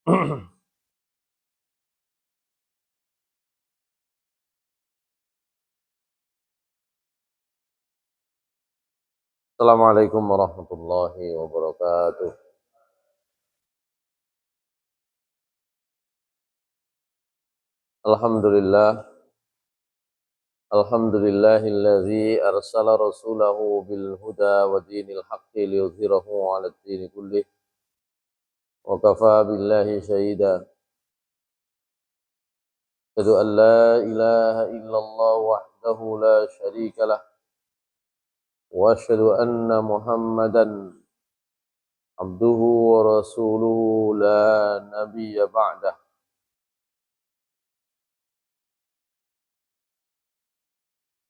Assalamualaikum warahmatullahi wabarakatuh. Alhamdulillah, alhamdulillahilladzi arsala rasulahu bil huda wa dinil haqqi liyudhhirahu 'ala ad-dini kullih wa kafa billahi shahida. Asyhadu an la ilaha illallah wahdahu la syarika lah wa asyhadu anna Muhammadan abduhu wa rasuluhu la nabiyya ba'dah.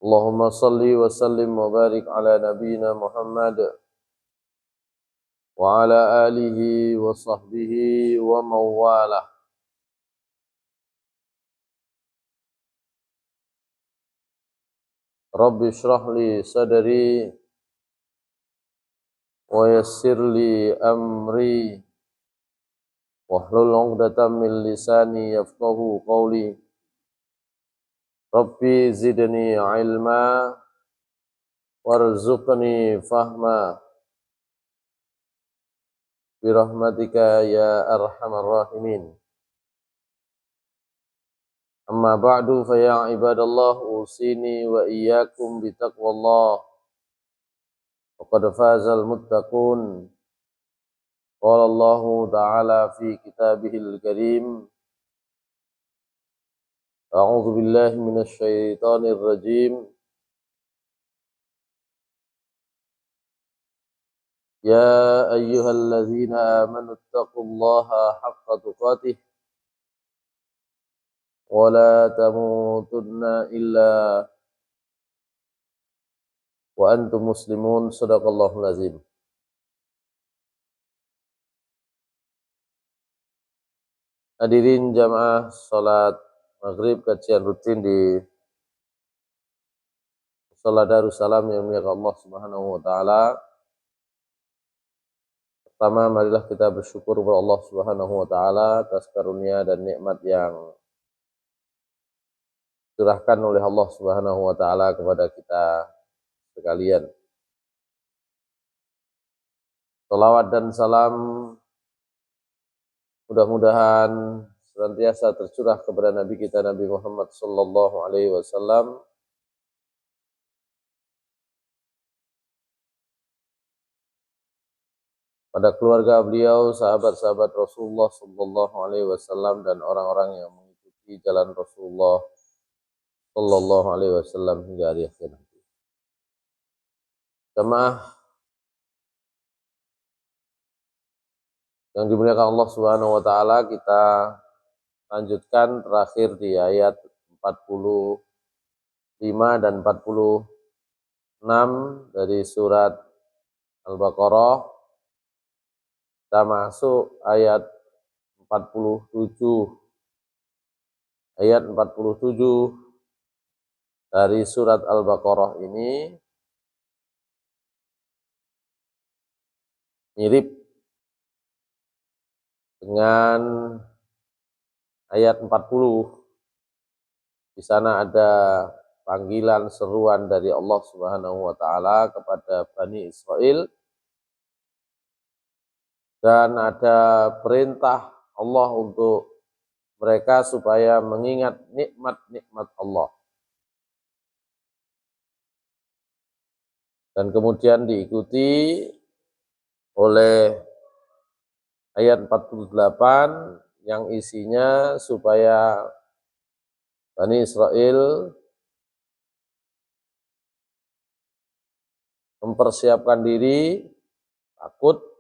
Allahumma salli wa sallim wa barik ala nabiyyina Muhammad wa ala alihi wa sahbihi wa mawalah. Rabbi shrah li sadri wa yassir li amri wahlul 'uqdatam min lisani yafqahu qawli. Rabbi zidni ilma warzuqni fahma birahmatika ya arhamar rahimin. Amma ba'du fa ya ibadallah usini wa iyyakum bitaqwallah. Faqad fazal muttaqun. Qala Allah ta'ala fi kitabihil karim. A'udzu billahi minasy syaithanir rajim. Ya ayyuhalladzina amanu taqullaha haqqa tuqatih wa la tamutunna illa wa antum muslimun. Shadaqallahul azim. Hadirin jamaah salat maghrib kajian rutin di Mushola Darussalam yang mulia Allah Subhanahu wa taala. Pertama, marilah kita bersyukur kepada Allah Subhanahu wa taala atas karunia dan nikmat yang curahkan oleh Allah Subhanahu wa taala kepada kita sekalian. Salawat dan salam mudah-mudahan senantiasa tercurah kepada Nabi kita Nabi Muhammad sallallahu alaihi wasallam, pada keluarga beliau, sahabat-sahabat Rasulullah sallallahu alaihi wasallam dan orang-orang yang mengikuti jalan Rasulullah sallallahu alaihi wasallam hingga hari akhir nanti. Jemaah yang dimuliakan Allah Subhanahu wa taala, kita lanjutkan terakhir di ayat 45 dan 46 dari surat Al-Baqarah. Kita masuk ayat 47. Ayat 47 dari surat Al-Baqarah ini mirip dengan ayat 40. Di sana ada panggilan seruan dari Allah Subhanahu wa taala kepada Bani Israel, dan ada perintah Allah untuk mereka supaya mengingat nikmat-nikmat Allah. Dan kemudian diikuti oleh ayat 48 yang isinya supaya Bani Israel mempersiapkan diri takut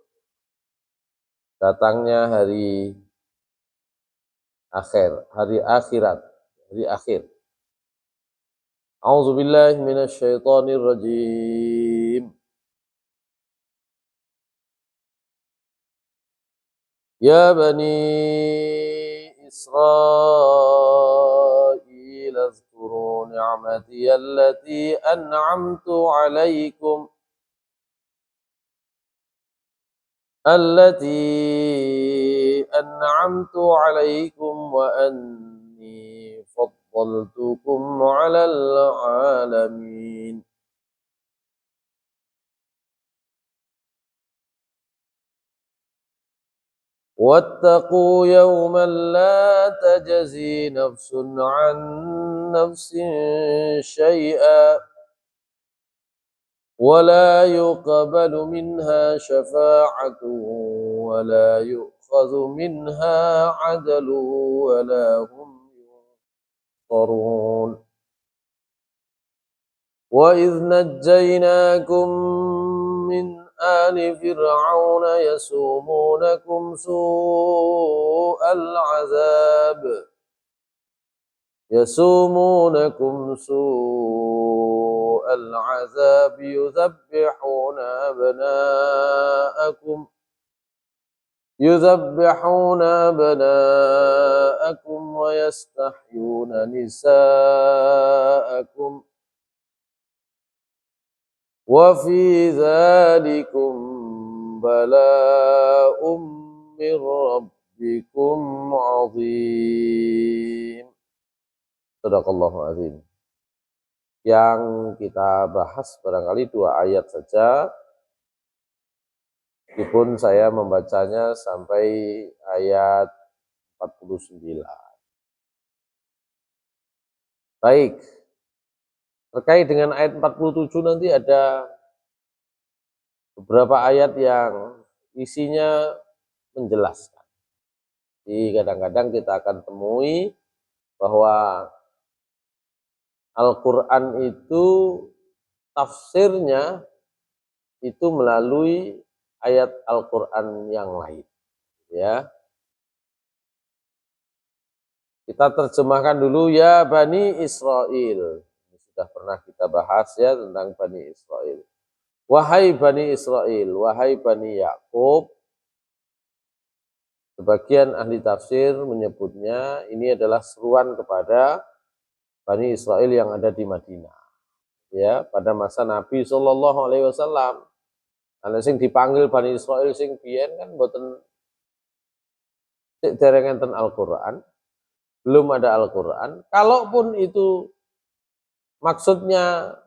datangnya hari akhirat, hari akhir. A'udzubillahi minasyaitonir rajim. Ya Bani Israil azkuru ni'mati allati an'amtu alaikum التي أنعمت عليكم وأني فضلتكم على العالمين. واتقوا يوما لا تجزي نفس عن نفس شيئا ولا يقبل منها شفاعة ولا يؤخذ منها عدل ولا هم ينصرون. وإذ نجيناكم من آل فرعون يسومونكم سوء العذاب يذبحون أبناءكم ويستحيون نساءكم وفي ذلكم بلاء من ربكم عظيم. Sadaqallahu azim. Yang kita bahas barangkali 2 ayat saja, meskipun saya membacanya sampai ayat 49. Baik, terkait dengan ayat 47 nanti ada beberapa ayat yang isinya menjelaskan. Jadi kadang-kadang kita akan temui bahwa Al-Quran itu tafsirnya itu melalui ayat Al-Quran yang lain. Ya, kita terjemahkan dulu, ya Bani Israel. Ini sudah pernah kita bahas ya tentang Bani Israel. Wahai Bani Israel, wahai Bani Yakub. Sebagian ahli tafsir menyebutnya ini adalah seruan kepada Bani Israel yang ada di Madinah. Ya, pada masa Nabi Shallallahu Alaihi Wasallam. Karena sing dipanggil Bani Israel sing biyen kan mboten dereng enten Al-Qur'an, belum ada Al-Qur'an. Kalaupun itu maksudnya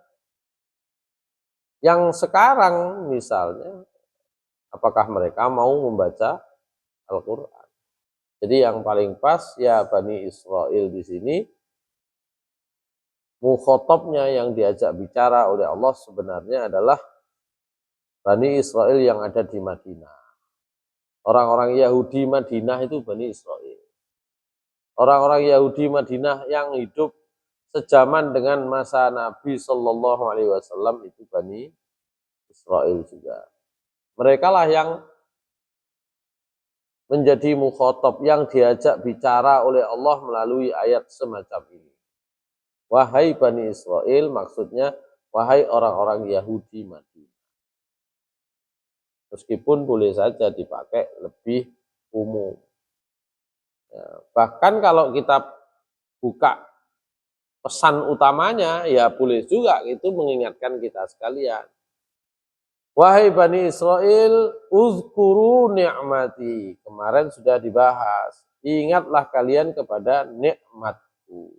yang sekarang misalnya, apakah mereka mau membaca Al-Qur'an? Jadi yang paling pas ya Bani Israel di sini, mukhatabnya yang diajak bicara oleh Allah sebenarnya adalah Bani Israel yang ada di Madinah. Orang-orang Yahudi Madinah itu Bani Israel. Orang-orang Yahudi Madinah yang hidup sejaman dengan masa Nabi Shallallahu Alaihi Wasallam itu Bani Israel juga. Mereka lah yang menjadi mukhatab, yang diajak bicara oleh Allah melalui ayat semacam ini. Wahai Bani Israel, maksudnya wahai orang-orang Yahudi Madinah. Meskipun boleh saja dipakai lebih umum. Ya, bahkan kalau kita buka pesan utamanya, ya boleh juga itu mengingatkan kita sekalian. Wahai Bani Israel, uzkuru ni'mati. Kemarin sudah dibahas. Ingatlah kalian kepada nikmatku.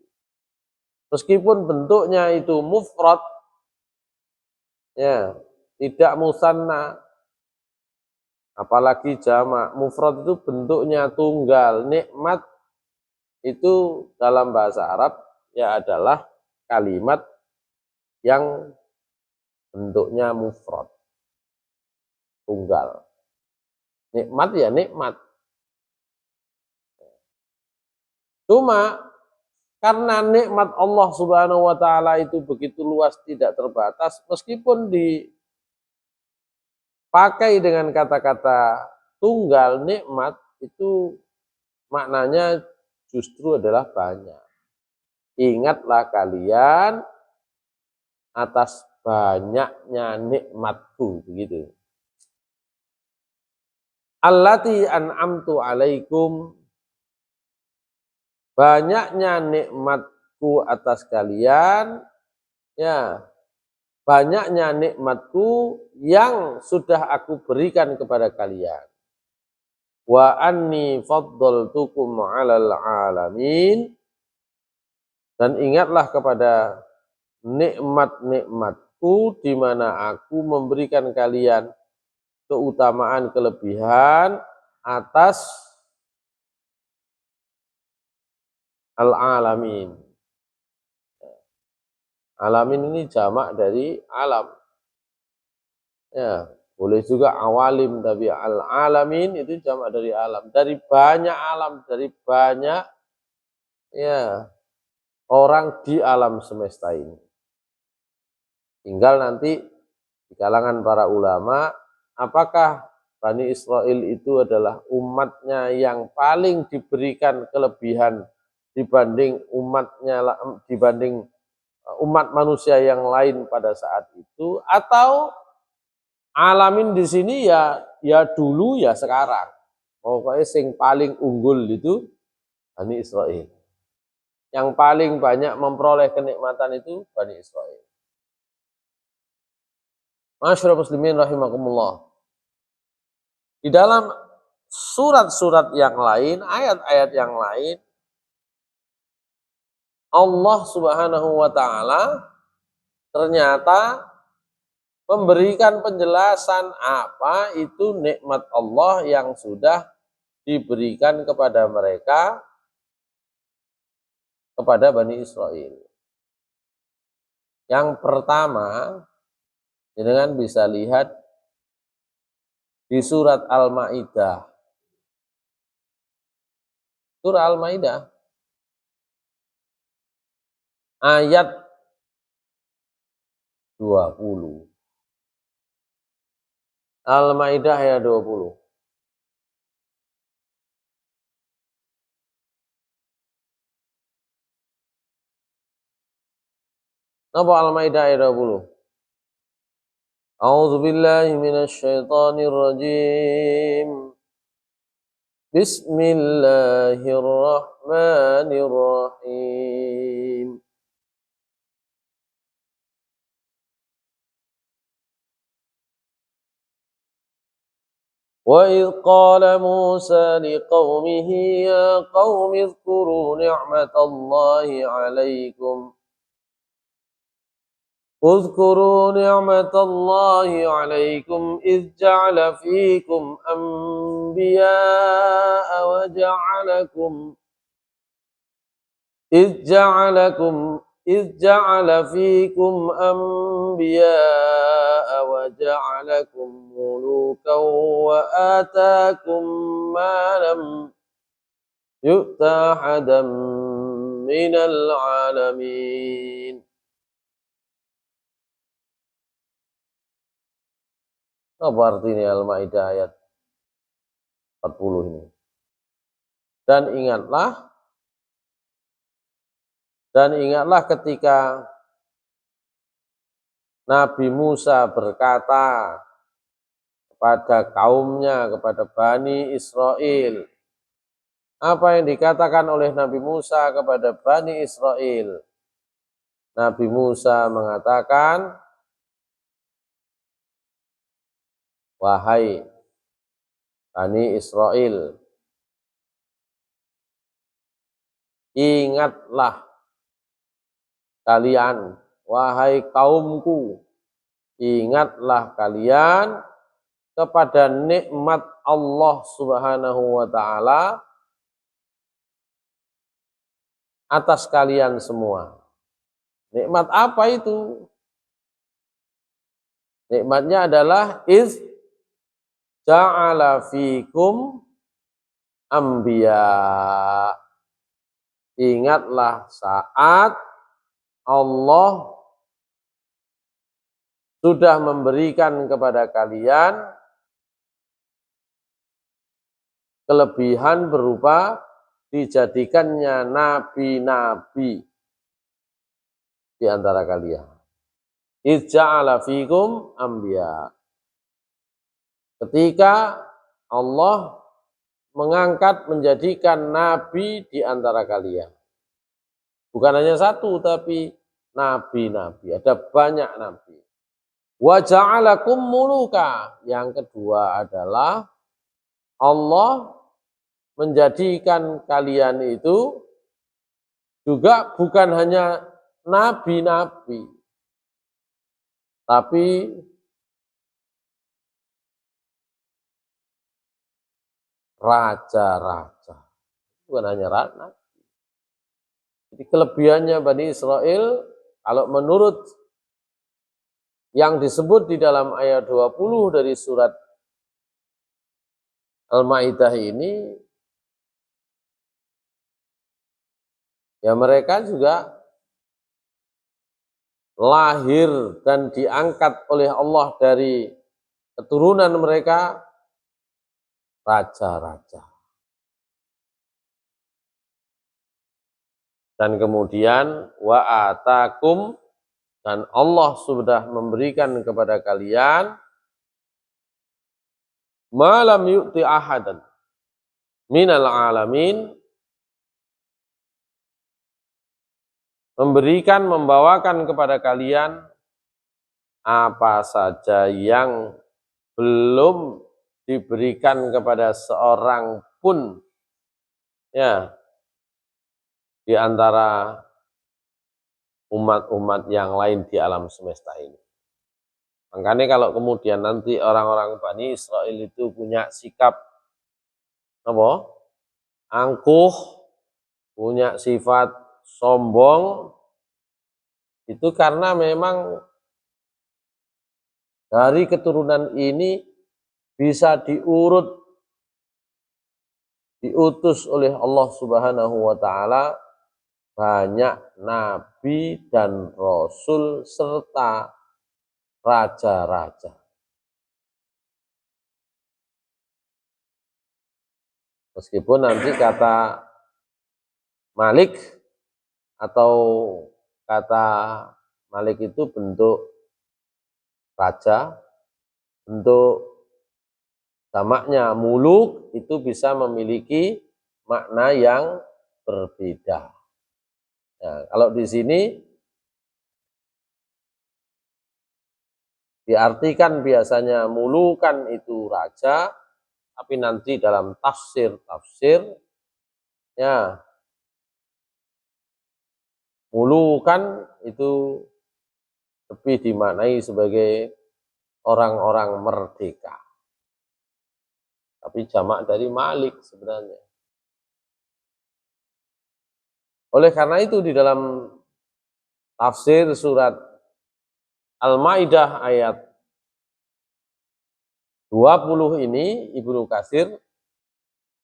Meskipun bentuknya itu mufrad, ya, tidak musanna, apalagi jamak. Mufrad itu bentuknya tunggal. Nikmat itu dalam bahasa Arab ya adalah kalimat yang bentuknya mufrad, tunggal. Nikmat ya nikmat. Cuma karena nikmat Allah Subhanahu wa taala itu begitu luas, tidak terbatas, meskipun dipakai dengan kata-kata tunggal, nikmat itu maknanya justru adalah banyak. Ingatlah kalian atas banyaknya nikmatku, begitu. Allati an'amtu alaikum, banyaknya nikmatku atas kalian, ya, banyaknya nikmatku yang sudah aku berikan kepada kalian. Wa anni faddaltukum 'alal 'alamin, dan ingatlah kepada nikmat-nikmatku di mana aku memberikan kalian keutamaan kelebihan atas al-alamin. Alamin ini jamak dari alam. Ya, boleh juga awalim, tapi al-alamin itu jamak dari alam. Dari banyak alam, dari banyak ya orang di alam semesta ini. Tinggal nanti di kalangan para ulama, apakah Bani Israel itu adalah umatnya yang paling diberikan kelebihan dibanding umat manusia yang lain pada saat itu, atau alamin di sini ya dulu ya sekarang. Pokoknya yang paling unggul itu Bani Israel. Yang paling banyak memperoleh kenikmatan itu Bani Israel. Masyaallah muslimin rahimakumullah. Di dalam surat-surat yang lain, ayat-ayat yang lain, Allah Subhanahu wa taala ternyata memberikan penjelasan apa itu nikmat Allah yang sudah diberikan kepada mereka, kepada Bani Israel. Yang pertama, dengan bisa lihat di surat Al-Maidah. Surah Al-Maidah ayat 20. Al-Maidah ayat 20. Napa Al-Maidah ayat 20? A'udzu billahi minasy syaithanir rajim. Bismillahirrahmanirrahim. وَإِذْ قَالَ مُوسَى لِقَوْمِهِ يَا قَوْمِ اذْكُرُوا نِعْمَةَ اللَّهِ عَلَيْكُمْ إِذْ جَعَلَ فِيكُمْ أَنْبِيَاءَ وَجَعَلَكُمْ مُلُوكًا وَآتَاكُمْ مَا لَمْ يُؤْتَ أَحَدًا مِنَ الْعَالَمِينَ. Apa artinya Al-Maidah ayat 40 ini? Dan ingatlah ketika Nabi Musa berkata kepada kaumnya, kepada Bani Israel. Apa yang dikatakan oleh Nabi Musa kepada Bani Israel? Nabi Musa mengatakan, wahai Bani Israel, ingatlah kalian, wahai kaumku, ingatlah kalian kepada nikmat Allah Subhanahu wa taala atas kalian semua. Nikmat apa itu? Nikmatnya adalah iz ja'ala fikum anbiya. Ingatlah saat Allah sudah memberikan kepada kalian kelebihan berupa dijadikannya nabi-nabi di antara kalian. Iz ja'ala fikum anbiya. Ketika Allah mengangkat, menjadikan nabi di antara kalian. Bukan hanya satu, tapi nabi-nabi. Ada banyak nabi. Wa ja'alakum muluka. Yang kedua adalah Allah menjadikan kalian itu juga bukan hanya nabi-nabi, tapi raja-raja. Bukan hanya nabi. Jadi kelebihannya Bani Israel, kalau menurut yang disebut di dalam ayat 20 dari surat Al-Maidah ini, ya mereka juga lahir dan diangkat oleh Allah dari keturunan mereka raja-raja. Dan kemudian wa atakum, dan Allah sudah memberikan kepada kalian malam yu'ti ahadan minal alamin, memberikan, membawakan kepada kalian apa saja yang belum diberikan kepada seorang pun ya di antara umat-umat yang lain di alam semesta ini. Makanya kalau kemudian nanti orang-orang Bani Israel itu punya sikap apa? Angkuh, punya sifat sombong, itu karena memang dari keturunan ini bisa diutus oleh Allah Subhanahu wa taala banyak nabi dan rasul serta raja-raja. Meskipun nanti kata Malik atau kata Malik itu bentuk raja, bentuk jamaknya muluk, itu bisa memiliki makna yang berbeda. Nah, kalau di sini diartikan biasanya mulukan itu raja, tapi nanti dalam tafsir ya mulukan itu lebih dimaknai sebagai orang-orang merdeka. Tapi jamak dari Malik sebenarnya. Oleh karena itu di dalam tafsir surat Al-Maidah ayat 20 ini Ibnu Katsir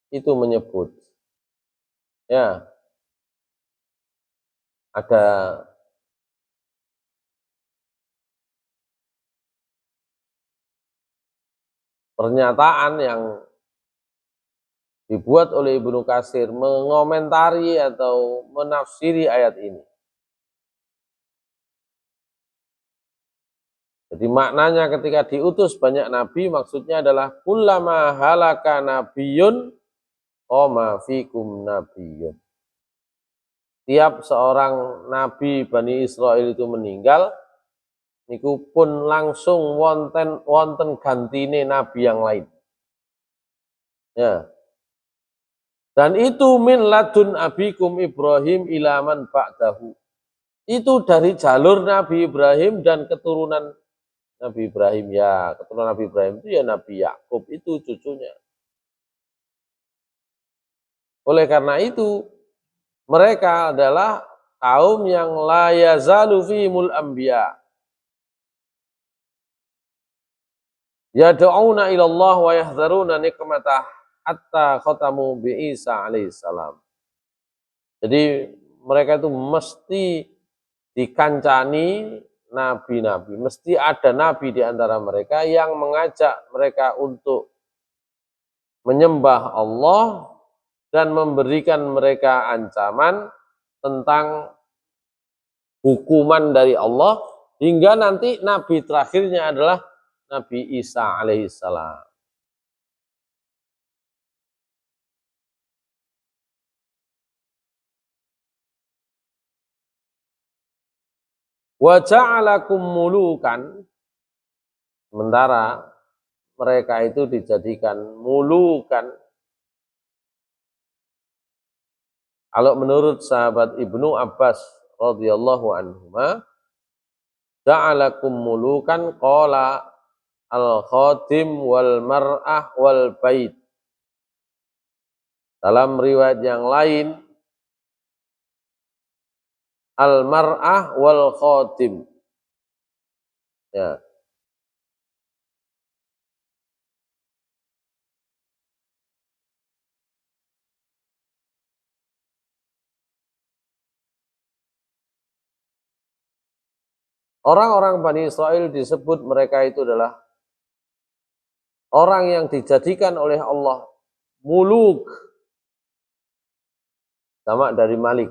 itu menyebut ya ada pernyataan yang dibuat oleh Ibnu Katsir mengomentari atau menafsiri ayat ini. Jadi maknanya ketika diutus banyak nabi, maksudnya adalah kullama halaka nabiyyun qama fikum nabiyyun. Tiap seorang nabi Bani Israel itu meninggal, niku pun langsung wonten gantine nabi yang lain. Ya. Dan itu min ladun abikum Ibrahim ilaman ba'dahu. Itu dari jalur Nabi Ibrahim dan keturunan Nabi Ibrahim. Ya, keturunan Nabi Ibrahim itu ya Nabi Yakub, itu cucunya. Oleh karena itu, mereka adalah kaum yang la yazalu fihimul anbiya. Yad'una ilallah wa yahdharuna nikmatah hatta khatamu bi Isa alaihissalam. Jadi mereka itu mesti dikancani nabi-nabi. Mesti ada nabi di antara mereka yang mengajak mereka untuk menyembah Allah dan memberikan mereka ancaman tentang hukuman dari Allah, hingga nanti nabi terakhirnya adalah Nabi Isa alaihissalam. Wa ja'alakum mulukan, Sementara mereka itu dijadikan mulukan. Kalau menurut sahabat Ibnu Abbas radhiyallahu anhuma, ja'alakum mulukan qala al-khatim wal mar'ah wal bait. Dalam riwayat yang lain, al-mar'ah wal khatim. Ya. Orang-orang Bani Israel disebut mereka itu adalah orang yang dijadikan oleh Allah muluk. Sama dari Malik.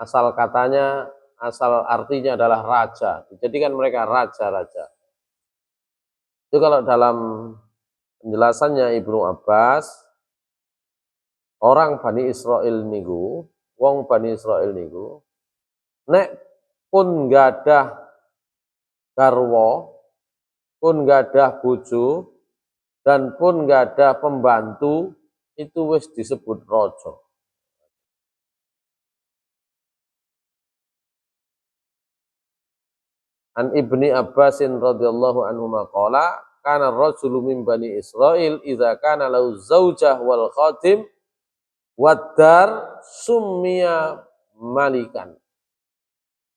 Asal katanya, asal artinya adalah raja. Dijadikan mereka raja-raja. Itu kalau dalam penjelasannya Ibnu Abbas, orang Bani Israel niku, wong Bani Israel niku, nek pun gadah garwa, pun gadah bojo, dan pun gadah pembantu, itu wis disebut raja. An Ibni Abbasin radhiyallahu anhu maqala kana ar-rajulu min Bani Israil idza kana lahu zaujah wal khatim wad-dar summiya malikan.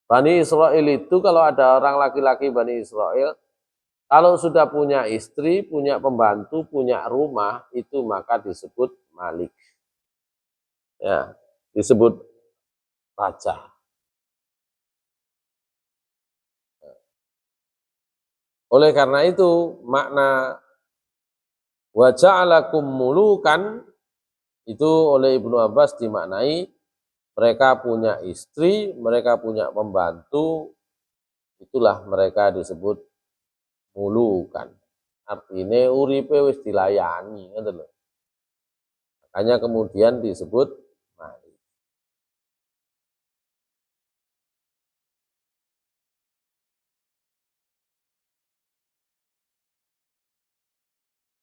Bani Israil itu kalau ada orang laki-laki Bani Israil, kalau sudah punya istri, punya pembantu, punya rumah, itu maka disebut malik. Ya, disebut raja. Oleh karena itu, makna wa ja'alakum mulukan itu oleh Ibnu Abbas dimaknai mereka punya istri, mereka punya pembantu, itulah mereka disebut mulukan. Artinya uripe wis dilayani, ngoten lho. Makanya kemudian disebut malik.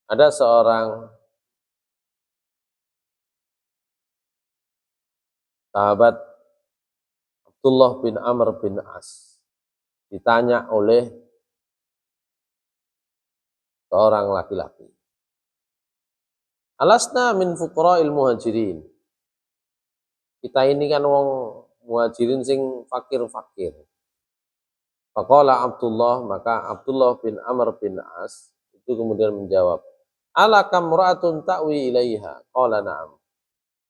Ada seorang sahabat Abdullah bin Amr bin As ditanya oleh seorang laki-laki. Alasna min fuqara'il muhajirin. Kita ini kan wong muhajirin sing fakir-fakir. Faqala Abdullah, maka Abdullah bin Amr bin As itu kemudian menjawab, alaka mura'atun ta'wi ilaiha? Qala na'am.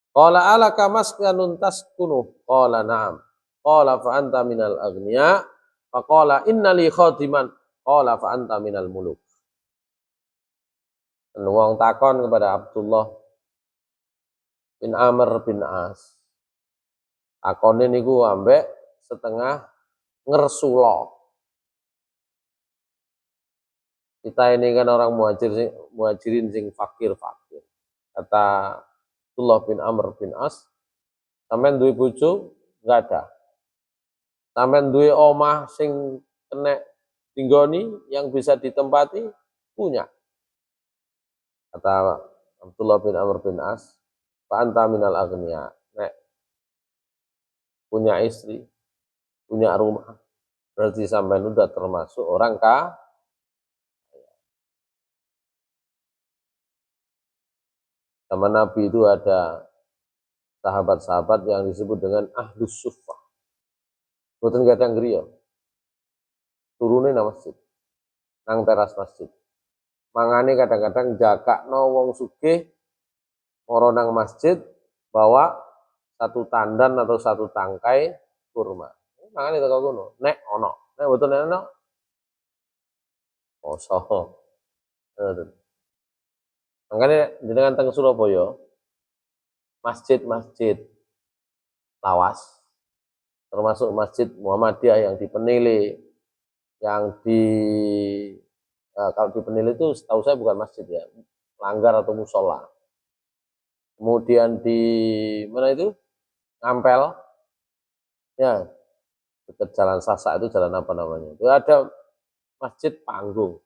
Qala alaka maskanun taskunu? Qala na'am. Qala fa anta minal aghniya? Faqala inna li khadiman? Qala fa anta minal muluk. Wong takon kepada Abdullah bin Amr bin As. Takone niku ambek setengah ngersula. Kita ini kan orang muhajirin sing fakir-fakir. Kata Abdullah bin Amr bin As, sampean duwe bojo? Enggak ada. Sampean duwe omah sing kena tinggoni yang bisa ditempati? Punya. Kata Abdullah bin Amr bin As, fa anta minal aghniya. Nek punya istri, punya rumah, berarti sampean udah termasuk orang kaya. Zaman Nabi itu ada sahabat-sahabat yang disebut dengan Ahlus Suffah. Boten kadang griya. Turune nang masjid, nang teras masjid. Mangane kadang-kadang jakakno wong sugih mara nang masjid bawa satu tandan atau satu tangkai kurma. Mangane teko kono, nek ana. Nek boten ana, poso. Makanya jenengan teng Surabaya, masjid-masjid lawas, termasuk Masjid Muhammadiyah yang di Penile, yang di kalau di Penile itu setahu saya bukan masjid ya, langgar atau musola. Kemudian di mana itu? Ngampel, ya dekat Jalan Sasak itu jalan apa namanya? Itu ada masjid panggung.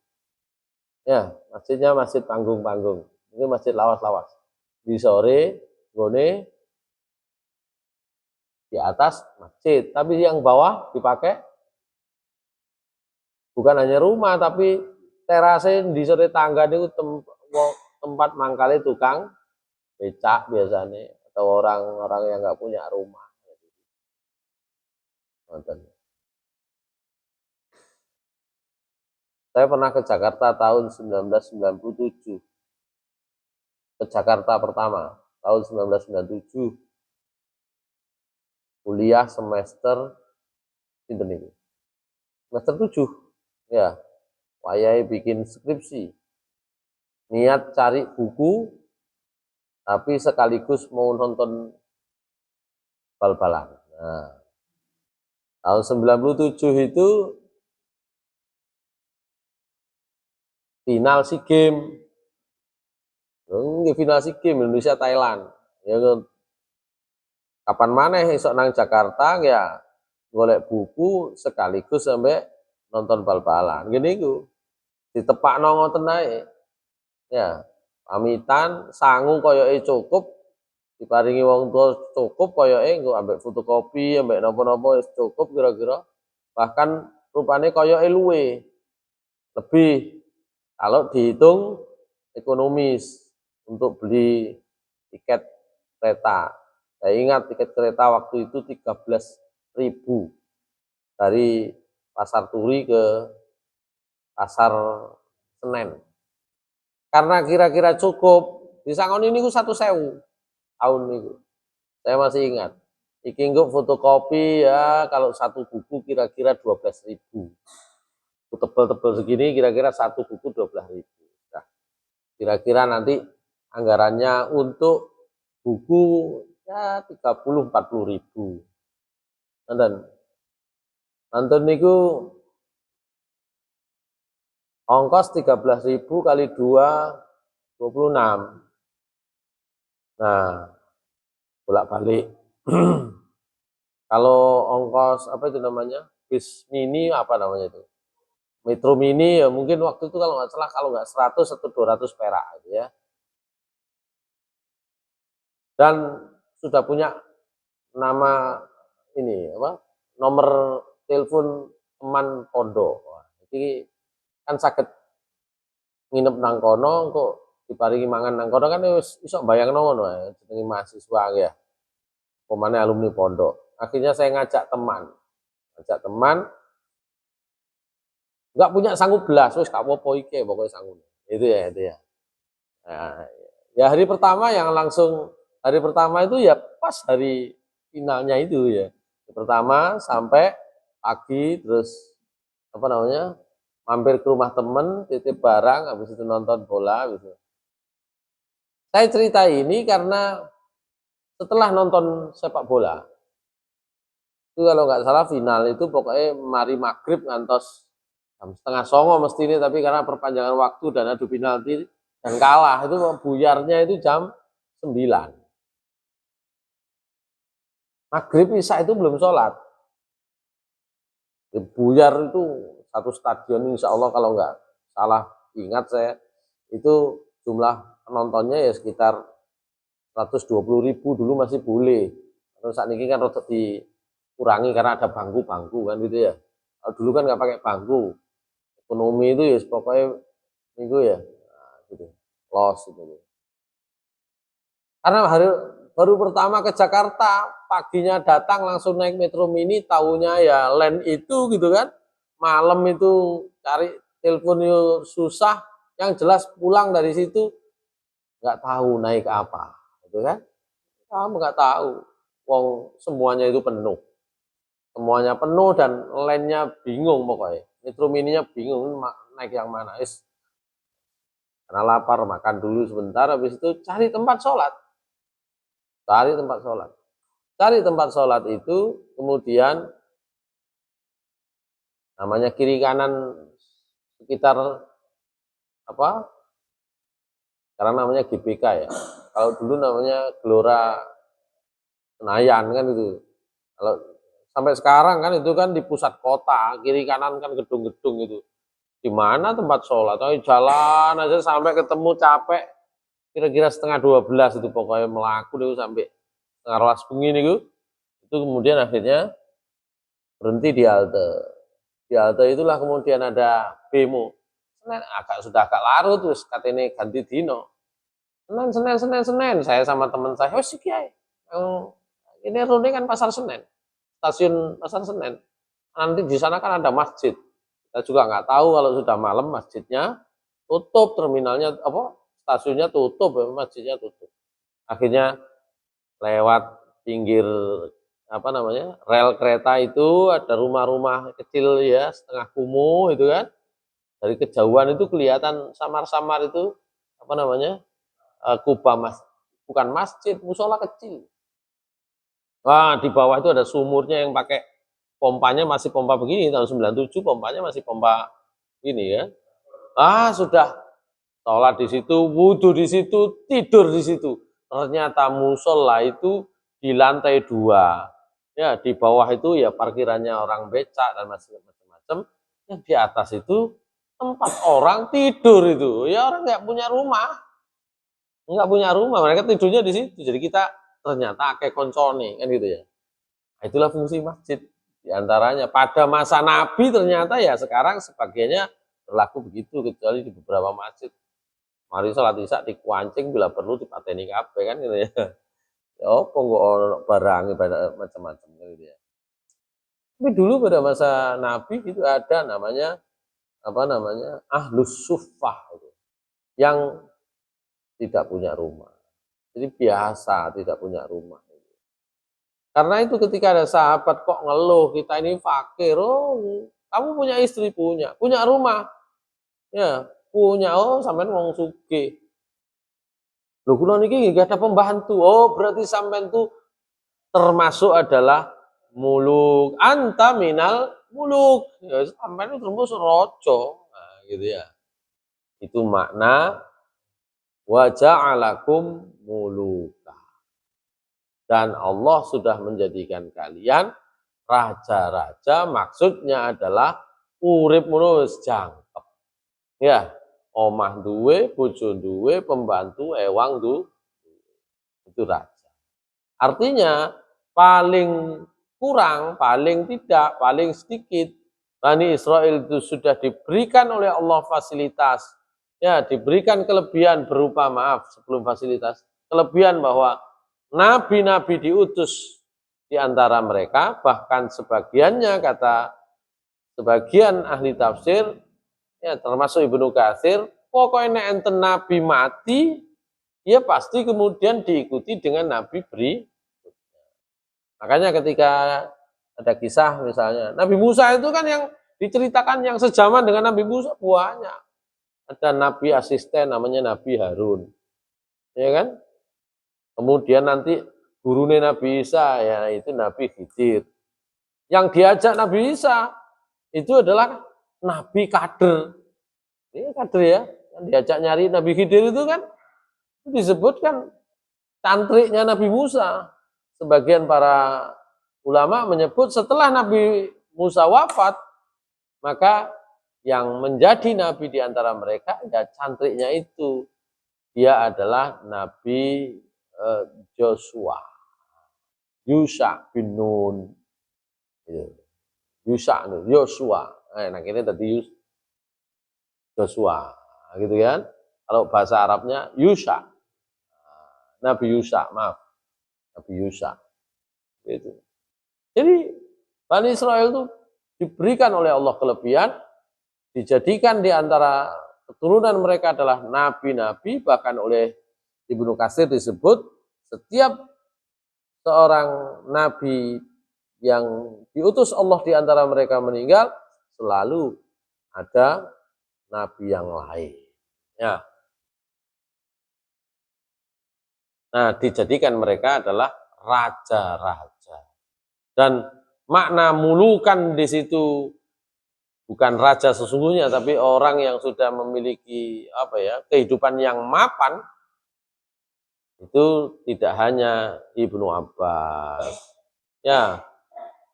Ya, masjidnya masjid panggung-panggung. Ini masjid lawas-lawas. Di sore, gone di atas masjid. Tapi yang bawah dipakai bukan hanya rumah, tapi terase di sore tangga itu tempat mangkali tukang becak biasanya atau orang-orang yang nggak punya rumah. Saya pernah ke Jakarta tahun 1997. Ke Jakarta pertama tahun 1997. Kuliah semester ini. Semester 7. Ya, wayai bikin skripsi. Niat cari buku tapi sekaligus mau nonton bal-balan. Nah, tahun 97 itu final SEA Games. Final SEA Games Indonesia Thailand. Ya kapan mana esok nang Jakarta ya golek buku sekaligus sampai nonton bal-balan. Gini ku ditepakno ngoten ae. Ya, pamitan sangu koyoke cukup diparingi wong tua cukup koyoke nggo ambek fotokopi ambek napa-napa wis cukup kira-kira. Bahkan rupane koyoke luwe lebih kalau dihitung ekonomis untuk beli tiket kereta. Saya ingat tiket kereta waktu itu 13.000 dari Pasar Turi ke Pasar Senen. Karena kira-kira cukup, disangoni niku 1.000 tahun niku. Saya masih ingat. Iki nggo fotokopi ya kalau satu buku kira-kira 12.000. Tebel-tebel segini kira-kira satu buku 12.000. Nah, kira-kira nanti anggarannya untuk buku ya 30-40.000. Dan nonton niku ongkos 13.000 kali 2 26. Nah, bolak-balik. Kalau ongkos apa itu namanya? Bis mini apa namanya itu? Metro mini ya mungkin waktu itu kalau nggak salah kalau nggak 100 atau 200 perak gitu ya. Dan sudah punya nama ini apa? Nomor telepon teman pondok. Jadi kan sakit nginep nang kono kok diparingi mangan nang kono kan wis iso bayangno ngono ae jenenge mahasiswa ya. Pemane alumni pondok. Akhirnya saya ngajak teman. Nggak punya sanggup belas, wis gak apa-apa iki pokoknya sanggup. Itu ya. Nah, ya hari pertama itu ya pas hari finalnya itu ya. Hari pertama sampai pagi terus apa namanya? Mampir ke rumah temen, titip barang, habis itu nonton bola gitu. Saya cerita ini karena setelah nonton sepak bola, itu kalau nggak salah final itu pokoknya mari maghrib ngantos jam setengah songo mesti ini, tapi karena perpanjangan waktu dan adu penalti dan kalah itu buyarnya itu jam 9. Maghrib isya itu belum sholat. Buyar itu satu stadion insya Allah kalau nggak salah ingat saya itu jumlah penontonnya ya sekitar 120.000 dulu masih boleh. Terus saat ini kan rotok dikurangi karena ada bangku-bangku kan gitu ya. Kalau dulu kan nggak pakai bangku. Ekonomi itu ya pokoknya itu ya nah, gitu. Los gitu. Karena baru pertama ke Jakarta, paginya datang langsung naik metro mini, tahunya ya land itu gitu kan. Malam itu cari telepon itu susah, yang jelas pulang dari situ nggak tahu naik apa, gitu kan? Kamu nggak tahu, wong semuanya itu penuh, semuanya penuh dan landnya bingung pokoknya. Metro mininya bingung naik yang mana, karena lapar makan dulu sebentar, habis itu cari tempat sholat. Cari tempat sholat itu, kemudian namanya kiri kanan sekitar apa? Sekarang namanya GBK ya. Kalau dulu namanya Gelora Senayan kan itu. Kalau sampai sekarang kan itu kan di pusat kota, kiri kanan kan gedung-gedung itu. di mana tempat sholat, oh, jalan aja sampai ketemu capek, kira-kira setengah 12 itu pokoknya melaku dulu sampai setengah rolas begini itu kemudian akhirnya berhenti di halte. Di halte itulah kemudian ada bemo. Sudah agak larut terus katanya ganti dino. Senin. Saya sama teman saya, oh sih kiai. Ini rune kan pasar Senen, stasiun pasar Senen. Nanti di sana kan ada masjid. Kita juga nggak tahu kalau sudah malam masjidnya tutup, terminalnya apa stasiunnya tutup, masjidnya tutup. Akhirnya lewat pinggir apa namanya rel kereta itu ada rumah-rumah kecil ya setengah kumuh itu kan. Dari kejauhan itu kelihatan samar-samar itu apa namanya kubah bukan masjid, musola kecil. Wah, di bawah itu ada sumurnya yang pakai pompanya masih pompa begini, tahun 97 pompanya masih pompa ini ya. Sudah sholat di situ, wudhu di situ, tidur di situ. Ternyata musola itu di lantai 2. Ya, di bawah itu ya parkirannya orang becak dan macam-macam. Yang di atas itu tempat orang tidur itu. Ya orang nggak punya rumah. Nggak punya rumah, mereka tidurnya di situ. Jadi kita ternyata kayak koncone kan gitu ya. Nah, itulah fungsi masjid di antaranya. Pada masa Nabi ternyata ya sekarang sebagiannya berlaku begitu kecuali di beberapa masjid. Mari sholat isya dikuancing bila perlu dipateni kabeh kan gitu ya. Ya apa kok barang macam-macam gitu ya. Tapi dulu pada masa Nabi itu ada namanya apa namanya ahlus suffah itu, yang tidak punya rumah. Jadi biasa tidak punya rumah. Karena itu ketika ada sahabat kok ngeluh, kita ini fakir, oh kamu punya istri, punya rumah, ya punya, oh sampean wong sugih. Loh kula niki nggih ada pembantu. Oh berarti sampean tuh termasuk adalah muluk, anta minal muluk. Ya sampean itu termasuk raja. Nah, gitu ya. Itu makna wa ja'alakum muluka. Dan Allah sudah menjadikan kalian raja-raja, maksudnya adalah urip menus jangkep. Ya, omah duwe, bojo duwe, pembantu ewang itu raja. Artinya paling kurang, paling tidak, paling sedikit Bani Israel itu sudah diberikan oleh Allah fasilitas, ya diberikan kelebihan berupa maaf sebelum fasilitas, kelebihan bahwa nabi-nabi diutus di antara mereka, bahkan sebagiannya kata sebagian ahli tafsir, ya termasuk Ibnu Katsir, pokoknya enten nabi mati, ya pasti kemudian diikuti dengan nabi beri. Makanya ketika ada kisah misalnya, Nabi Musa itu kan yang diceritakan yang sejaman dengan Nabi Musa banyak. Ada nabi asisten namanya Nabi Harun. Ya kan? Kemudian nanti gurunya Nabi Isa, ya itu Nabi Khidir. Yang diajak Nabi Isa itu adalah Nabi kader. Ini kader ya, yang diajak nyari Nabi Khidir itu kan disebutkan cantriknya Nabi Musa. Sebagian para ulama menyebut setelah Nabi Musa wafat, maka yang menjadi nabi di antara mereka ya cantriknya itu. Dia adalah Nabi Joshua, Yusha bin Nun, Yosua. Nah ini tadi Joshua, gitu kan? Kalau bahasa Arabnya Yusha, Nabi Yusha, maaf, Nabi Yusha. Gitu. Jadi Bani Israel itu diberikan oleh Allah kelebihan, dijadikan di antara keturunan mereka adalah nabi-nabi, bahkan oleh Ibnu Katsir disebut setiap seorang nabi yang diutus Allah di antara mereka meninggal, selalu ada nabi yang lain. Ya. Nah, dijadikan mereka adalah raja-raja. Dan makna mulukan di situ bukan raja sesungguhnya, tapi orang yang sudah memiliki apa ya kehidupan yang mapan. Itu tidak hanya Ibnu Abbas, ya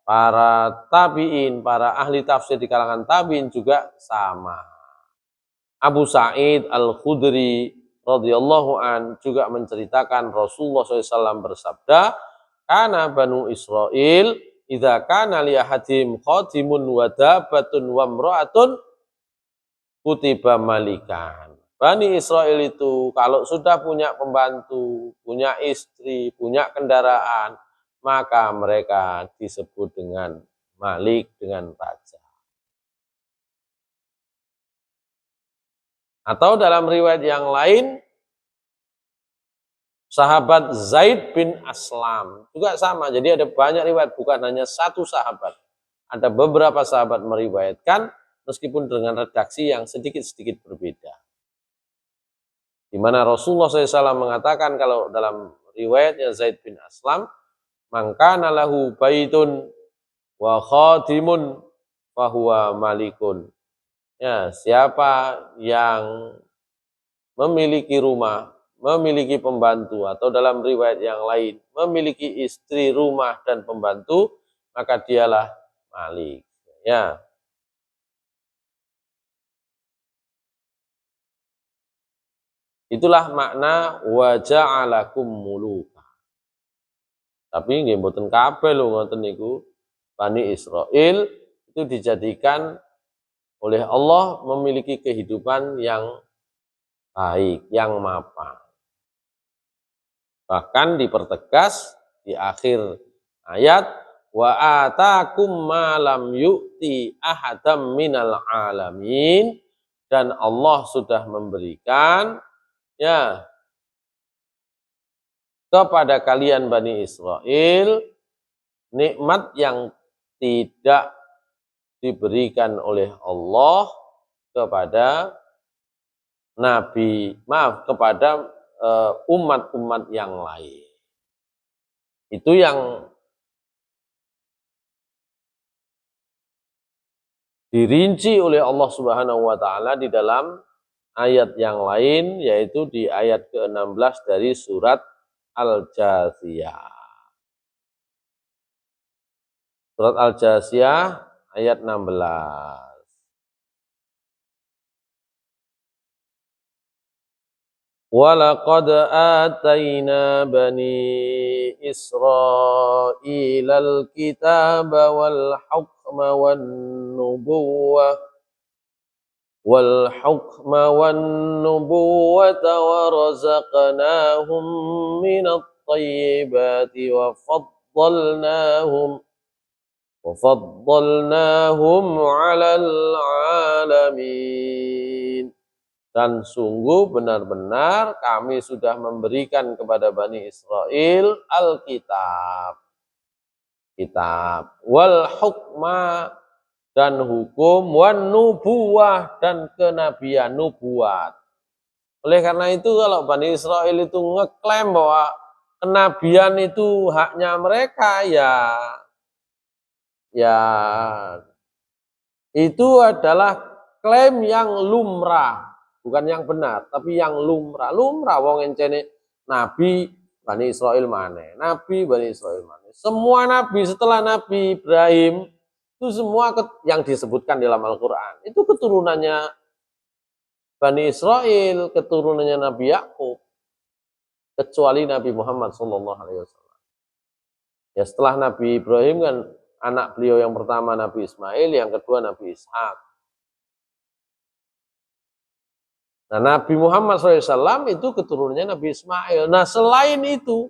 para tabiin, para ahli tafsir di kalangan tabiin juga sama. Abu Sa'id Al-Khudri radhiyallahu an juga menceritakan Rasulullah SAW bersabda, "Kana Banu Israil idza kana li ahadim khatimun wa dabatun wa imra'atun kutiba malikan." Bani Israel itu kalau sudah punya pembantu, punya istri, punya kendaraan, maka mereka disebut dengan malik, dengan raja. Atau dalam riwayat yang lain, sahabat Zaid bin Aslam juga sama. Jadi ada banyak riwayat, bukan hanya satu sahabat. Ada beberapa sahabat meriwayatkan meskipun dengan redaksi yang sedikit-sedikit berbeda. Di mana Rasulullah SAW mengatakan kalau dalam riwayatnya Zaid bin Aslam, "Mangkana lahu baitun wa khadimun fahuwa malikun." Ya, siapa yang memiliki rumah, memiliki pembantu, atau dalam riwayat yang lain, memiliki istri, rumah, dan pembantu, maka dialah malik. Ya. Itulah makna wa ja'alakum muluka. Tapi nggih mboten kabeh lho ngoten niku. Bani Israil itu dijadikan oleh Allah memiliki kehidupan yang baik, yang mapan. Bahkan dipertegas di akhir ayat, wa atakum ma lam yu'ti ahadam minal alamin, dan Allah sudah memberikan ya kepada kalian Bani Israel nikmat yang tidak diberikan oleh Allah kepada kepada umat-umat yang lain. Itu yang dirinci oleh Allah Subhanahu wa taala di dalam ayat yang lain, yaitu di ayat ke-16 dari surat Al-Jathiyah. Surat Al-Jathiyah ayat 16. وَلَقَدْ آتَيْنَا بَنِي إِسْرَائِيلَ الْكِتَابَ وَالْحُكْمَ وَالنُّبُوَّةَ وَرَزَقْنَاهُمْ مِنَ الطَّيِّبَاتِ وَفَضَّلْنَاهُمْ عَلَى الْعَالَمِينَ. Dan sungguh benar-benar kami sudah memberikan kepada Bani Israel Alkitab, wal hukma, dan hukum, wan nubuwah, dan kenabian, nubuat. Oleh karena itu kalau Bani Israel itu ngeklaim bahwa kenabian itu haknya mereka, ya itu adalah klaim yang lumrah. Bukan yang benar, tapi yang lumrah. Lumrah wong encene nabi Bani Israil maneh, nabi Bani Israil maneh. Semua nabi setelah Nabi Ibrahim itu semua yang disebutkan dalam Al-Qur'an itu keturunannya Bani Israil, keturunannya Nabi Yakub, kecuali Nabi Muhammad SAW. Ya setelah Nabi Ibrahim kan anak beliau yang pertama Nabi Ismail, yang kedua Nabi Ishak. Nah, Nabi Muhammad SAW itu keturunannya Nabi Ismail. Nah, selain itu,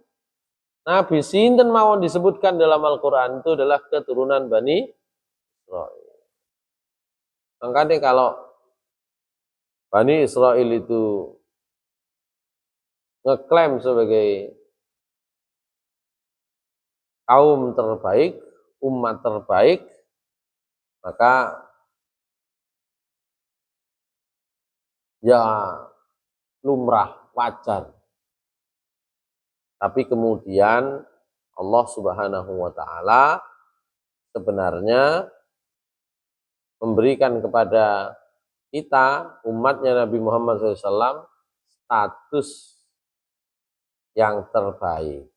Nabi sinten mawon disebutkan dalam Al-Quran itu adalah keturunan Bani Israil. Makanya kalau Bani Israil itu ngeklaim sebagai kaum terbaik, umat terbaik, maka ya lumrah, wajar. Tapi kemudian Allah Subhanahu wa taala sebenarnya memberikan kepada kita, umatnya Nabi Muhammad SAW, status yang terbaik.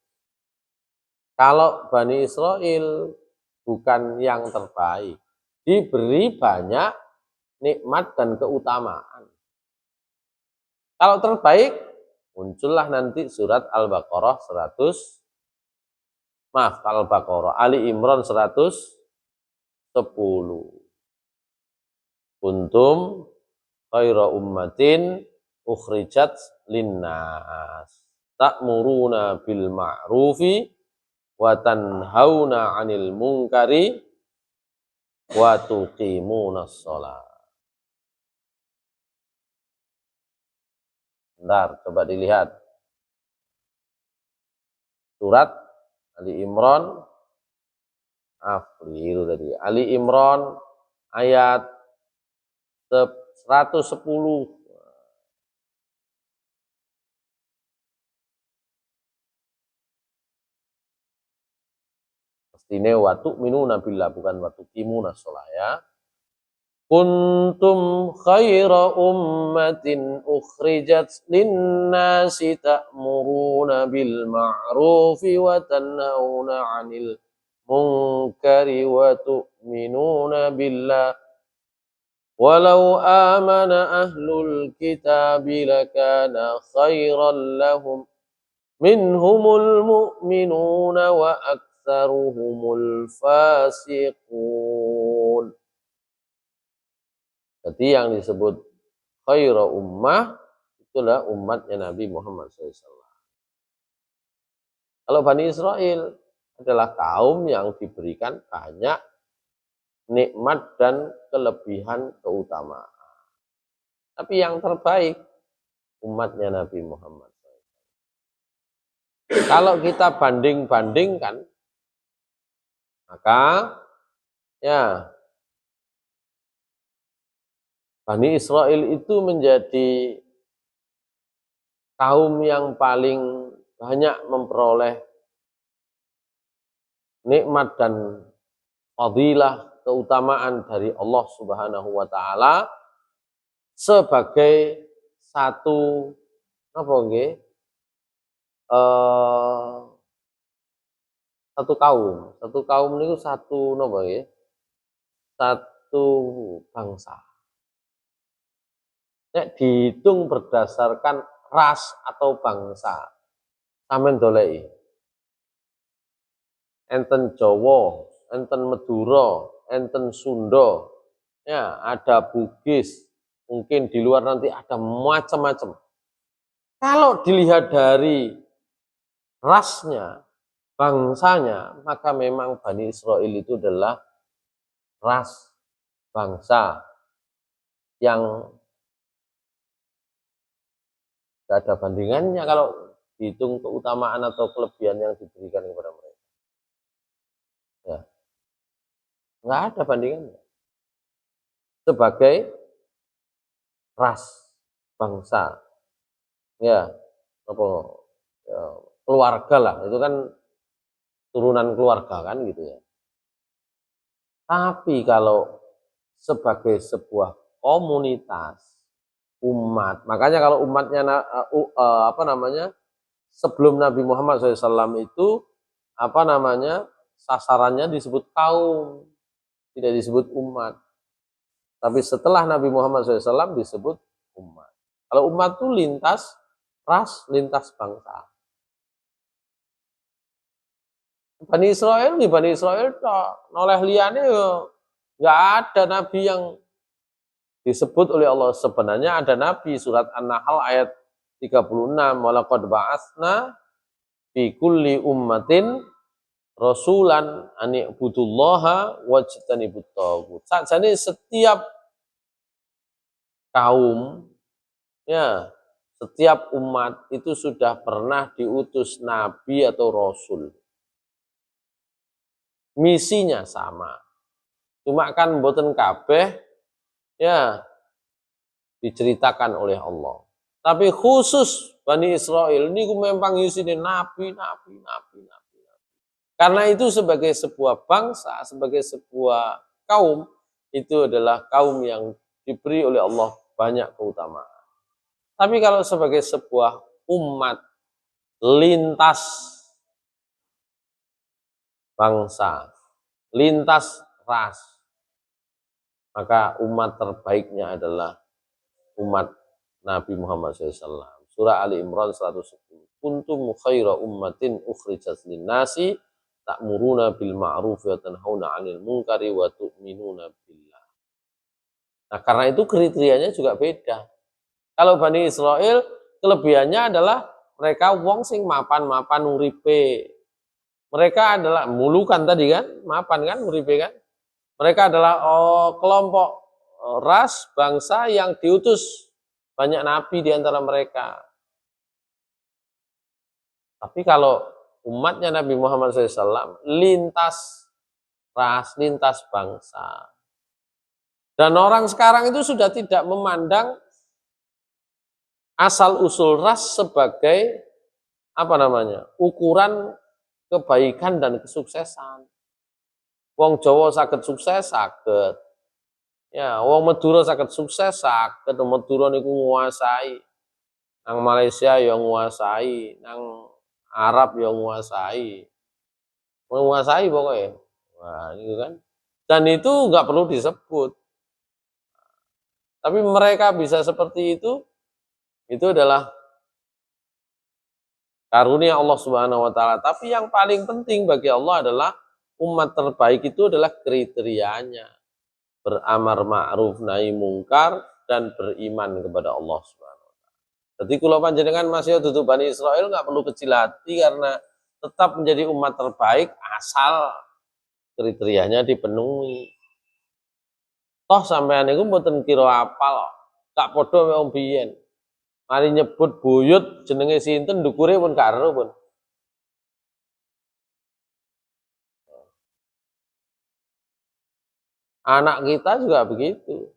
Kalau Bani Israel bukan yang terbaik, diberi banyak nikmat dan keutamaan. Kalau terbaik, muncullah nanti surat Al-Baqarah 100, maaf, Al-Baqarah, Ali Imran 110. Kuntum khaira ummatin ukhrijat linnas ta'muruna bil ma'rufi wa tanhauna 'anil munkari wa tuqimunas shalah. Bentar, coba dilihat. Surat Ali Imran, keliru tadi. Ali Imran ayat 110. Mestine wa tu'minuna billah, bukan wa tuqimunas shalah ya. Kuntum khaira ummatin ukhrijat linnasi ta'muruna bil ma'rufi wa tanhauna 'anil munkari wa tu'minuna billah walau amana ahlul kitabi lakana khairan lahum minhumul mu'minuna wa aktsaruhumul fasiqun. Jadi yang disebut khairu ummah itulah umatnya Nabi Muhammad SAW. Kalau Bani Israel adalah kaum yang diberikan banyak nikmat dan kelebihan keutamaan. Tapi yang terbaik umatnya Nabi Muhammad SAW. Kalau kita banding-bandingkan, maka ya Bani Israel itu menjadi kaum yang paling banyak memperoleh nikmat dan fadilah keutamaan dari Allah Subhanahu wa taala sebagai satu apa nggih? Satu kaum. Satu kaum niku satu napa nggih? Satu bangsa. Nek dihitung berdasarkan ras atau bangsa, sampeyan doleki. Enten Jawa, enten Madura, enten Sunda, ya ada Bugis, mungkin di luar nanti ada macam-macam. Kalau dilihat dari rasnya, bangsanya, maka memang Bani Israel itu adalah ras bangsa yang tidak ada bandingannya kalau dihitung keutamaan atau kelebihan yang diberikan kepada mereka. Ya, nggak ada bandingannya. Sebagai ras bangsa, ya, apa, ya, keluarga lah, itu kan turunan keluarga kan gitu ya. Tapi kalau sebagai sebuah komunitas umat, makanya kalau umatnya apa namanya, sebelum Nabi Muhammad SAW itu apa namanya, sasarannya disebut kaum, tidak disebut umat. Tapi setelah Nabi Muhammad SAW disebut umat. Kalau umat itu lintas ras, lintas bangsa. Bani Israel nih, Bani Israel noleh liyane yo nggak ada nabi yang disebut oleh Allah. Sebenarnya ada nabi, surat An-Nahl ayat 36, walaqad ba'atsna fi kulli ummatin rasulan an i'budullaha wajtanibut taghut. Sakjane setiap kaum, ya, setiap umat itu sudah pernah diutus nabi atau rasul. Misinya sama. Cuma kan mboten kabeh ya diceritakan oleh Allah. Tapi khusus Bani Israel ini memang isine nabi. Karena itu sebagai sebuah bangsa, sebagai sebuah kaum, itu adalah kaum yang diberi oleh Allah banyak keutamaan. Tapi kalau sebagai sebuah umat lintas bangsa, lintas ras, maka umat terbaiknya adalah umat Nabi Muhammad SAW. Surah Ali Imran 110. Kuntum khaira ummatin ukhrijat lin-nasi ta'muruna bil ma'ruf wa tanhauna 'anil munkari wa tu'minuna billah. Nah, karena itu kriterianya juga beda. Kalau Bani Israel kelebihannya adalah mereka wong sing mapan-mapan uripe. Mereka adalah mulukan tadi kan, mapan kan uripe kan. Mereka adalah kelompok ras bangsa yang diutus banyak nabi di antara mereka. Tapi kalau umatnya Nabi Muhammad SAW lintas ras, lintas bangsa. Dan orang sekarang itu sudah tidak memandang asal usul ras sebagai ukuran kebaikan dan kesuksesan. Wong Jawa saged sukses saged. Ya, wong Madura saged sukses saged, Madura niku nguasai. Nang Malaysia yang nguasai, nang Arab yang nguasai. Menguasai pokoknya. Wah, itu kan. Dan itu nggak perlu disebut. Tapi mereka bisa seperti itu adalah karunia Allah Subhanahu wa taala. Tapi yang paling penting bagi Allah adalah umat terbaik itu adalah kriterianya. Beramar ma'ruf nahi mungkar dan beriman kepada Allah Subhanahu wa taala. Jadi kula panjenengan masih dudu Bani Israel nggak perlu kecil hati karena tetap menjadi umat terbaik asal kriterianya dipenuhi. Toh sampean niku mboten kira apal, gak padha mek wong biyen. Mari nyebut buyut jenenge sinten ndukure pun karo pun. Anak kita juga begitu.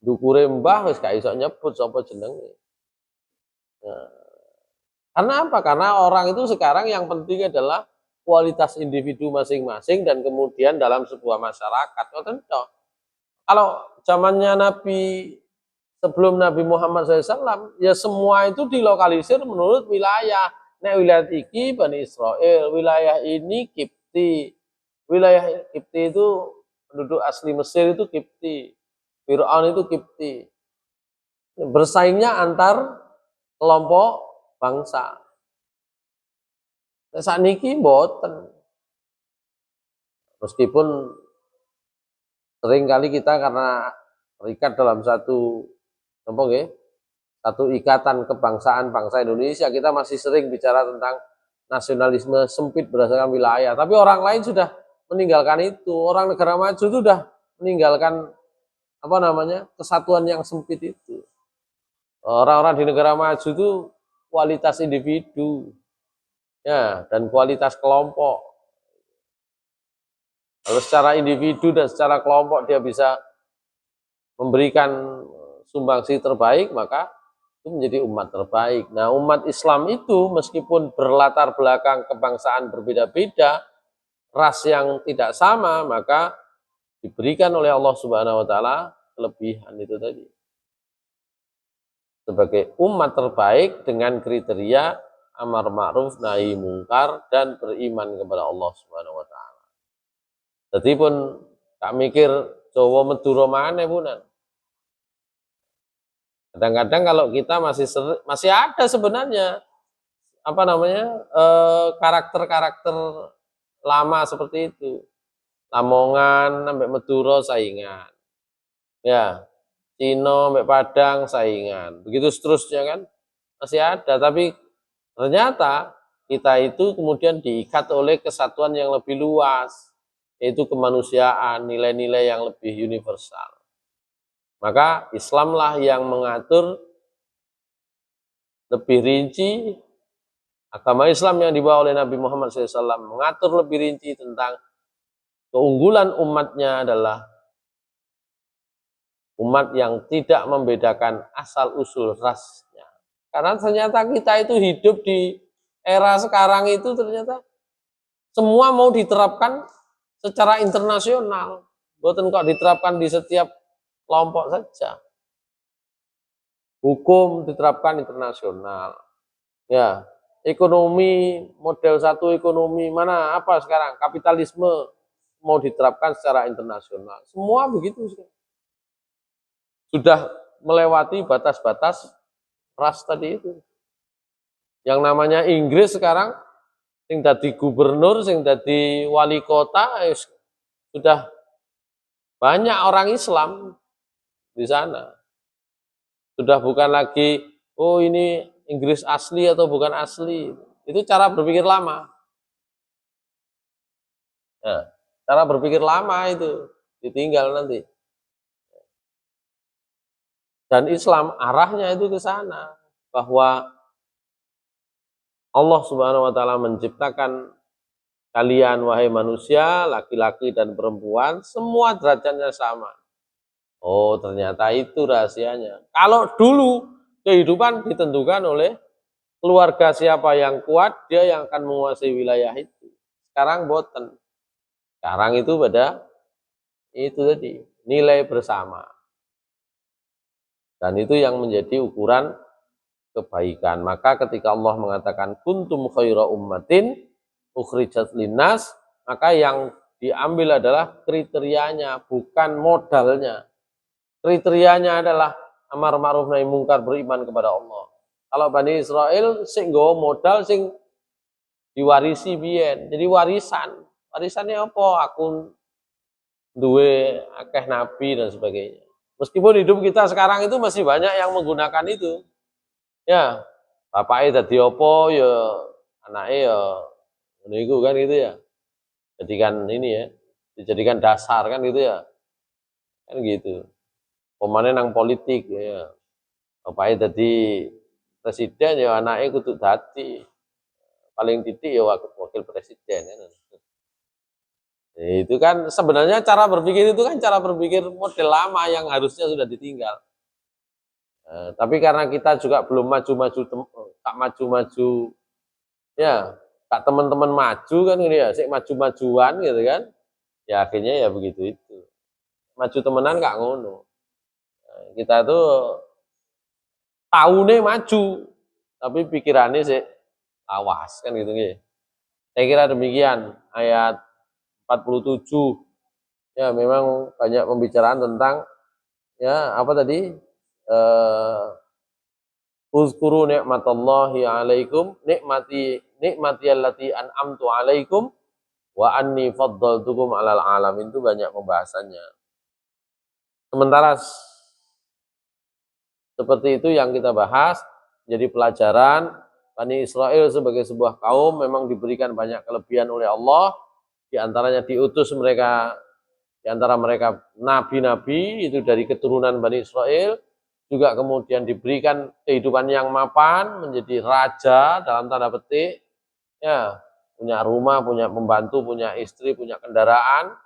Ndukure mbah wis gak iso nyebut sapa jenenge. Nah, karena apa? Karena orang itu sekarang yang penting adalah kualitas individu masing-masing dan kemudian dalam sebuah masyarakat. Kalau zamannya Nabi sebelum Nabi Muhammad SAW, ya semua itu dilokalisir menurut wilayah. Nek wilayah iki Bani Israel, wilayah ini Kipti. Wilayah Kipti itu penduduk asli Mesir itu Kipti. Fir'aun itu Kipti. Bersaingnya antar kelompok bangsa. Saat niki mboten. Meskipun seringkali kita karena terikat dalam satu ikatan kebangsaan bangsa Indonesia, kita masih sering bicara tentang nasionalisme sempit berdasarkan wilayah. Tapi orang lain sudah meninggalkan itu. Orang negara maju itu sudah meninggalkan kesatuan yang sempit itu. Orang-orang di negara maju itu kualitas individu, ya, dan kualitas kelompok. Kalau secara individu dan secara kelompok dia bisa memberikan sumbangsi terbaik, maka itu menjadi umat terbaik. Nah, umat Islam itu meskipun berlatar belakang kebangsaan berbeda-beda, ras yang tidak sama, maka diberikan oleh Allah Subhanahu wa taala kelebihan itu tadi. Sebagai umat terbaik dengan kriteria amar ma'ruf nahi mungkar dan beriman kepada Allah Subhanahu wa taala. Jadi pun tak mikir Jawa Madura mana punan. Kadang-kadang kalau kita masih ada sebenarnya karakter-karakter lama seperti itu. Lamongan sampai Madura saingan. Ya, Cino sampai Padang saingan. Begitu seterusnya kan masih ada, tapi ternyata kita itu kemudian diikat oleh kesatuan yang lebih luas, yaitu kemanusiaan, nilai-nilai yang lebih universal. Maka Islamlah yang mengatur lebih rinci, agama Islam yang dibawa oleh Nabi Muhammad SAW mengatur lebih rinci tentang keunggulan umatnya adalah umat yang tidak membedakan asal-usul rasnya. Karena ternyata kita itu hidup di era sekarang itu ternyata semua mau diterapkan secara internasional. Bukan kok diterapkan di setiap kelompok saja. Hukum diterapkan internasional. Ya, ekonomi model satu ekonomi mana apa sekarang kapitalisme mau diterapkan secara internasional. Semua begitu. Sudah melewati batas-batas ras tadi itu. Yang namanya Inggris sekarang, sing dadi gubernur, sing dadi wali kota, sudah banyak orang Islam di sana. Sudah bukan lagi, oh ini Inggris asli atau bukan asli. Itu cara berpikir lama. Nah, cara berpikir lama itu ditinggal nanti. Dan Islam arahnya itu ke sana, bahwa Allah Subhanahu wa taala menciptakan kalian wahai manusia, laki-laki dan perempuan, semua derajatnya sama. Oh, ternyata itu rahasianya. Kalau dulu kehidupan ditentukan oleh keluarga siapa yang kuat, dia yang akan menguasai wilayah itu. Sekarang boten. Sekarang itu pada itu tadi, nilai bersama. Dan itu yang menjadi ukuran kebaikan. Maka ketika Allah mengatakan kuntum khaira ummatin ukhrijat linnas, maka yang diambil adalah kriterianya, bukan modalnya. Kriterianya adalah amar ma'ruf nahi mungkar, beriman kepada Allah. Kalau Bani Israel sing nggawa modal sing diwarisi biyen. Jadi warisan. Warisannya apa? Aku duwe akeh nabi dan sebagainya. Meskipun hidup kita sekarang itu masih banyak yang menggunakan itu. Ya, bapaknya dadi apa ya anaknya ya niku kan gitu ya. Jadikan ini ya, dijadikan dasar kan gitu ya. Kan gitu. Pemane nang politik ya. Bapaknya dadi presiden ya anaknya kudu dadi. Paling titik ya wakil presiden kan. Itu kan sebenarnya cara berpikir itu kan cara berpikir model lama yang harusnya sudah ditinggal. Tapi karena kita juga belum maju-maju, tak maju-maju, ya, tak teman-teman maju kan ini ya, sik maju-majuan gitu kan, ya akhirnya ya begitu itu. Maju temenan gak ngono. Kita tuh tahunnya maju, tapi pikirannya sih awas kan gitu ya. Saya kira demikian ayat 47. Ya memang banyak pembicaraan tentang ya apa tadi uzkuru ni'matallahi alaikum nikmati allati an'amtu alaikum wa anni faddaltukum alal alamin, itu banyak pembahasannya. Sementara seperti itu yang kita bahas jadi pelajaran. Bani Israel sebagai sebuah kaum memang diberikan banyak kelebihan oleh Allah, di antaranya diutus mereka, di antara mereka nabi-nabi itu dari keturunan Bani Israel, juga kemudian diberikan kehidupan yang mapan, menjadi raja dalam tanda petik, ya, punya rumah, punya pembantu, punya istri, punya kendaraan,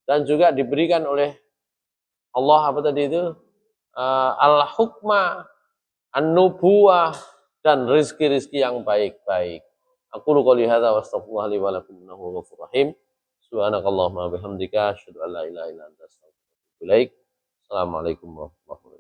dan juga diberikan oleh Allah apa tadi itu al-hukmah, an-nubuwah, dan rizki-rizki yang baik-baik. Aku qouli hadza wa astaghfirullah li wa lakum innahu ghafurur rahim. Subhanakallahumma bihamdika asyhadu an la ilaha illa anta astaghfiruka wa atubu ilaik. Assalamualaikum warahmatullahi wabarakatuh.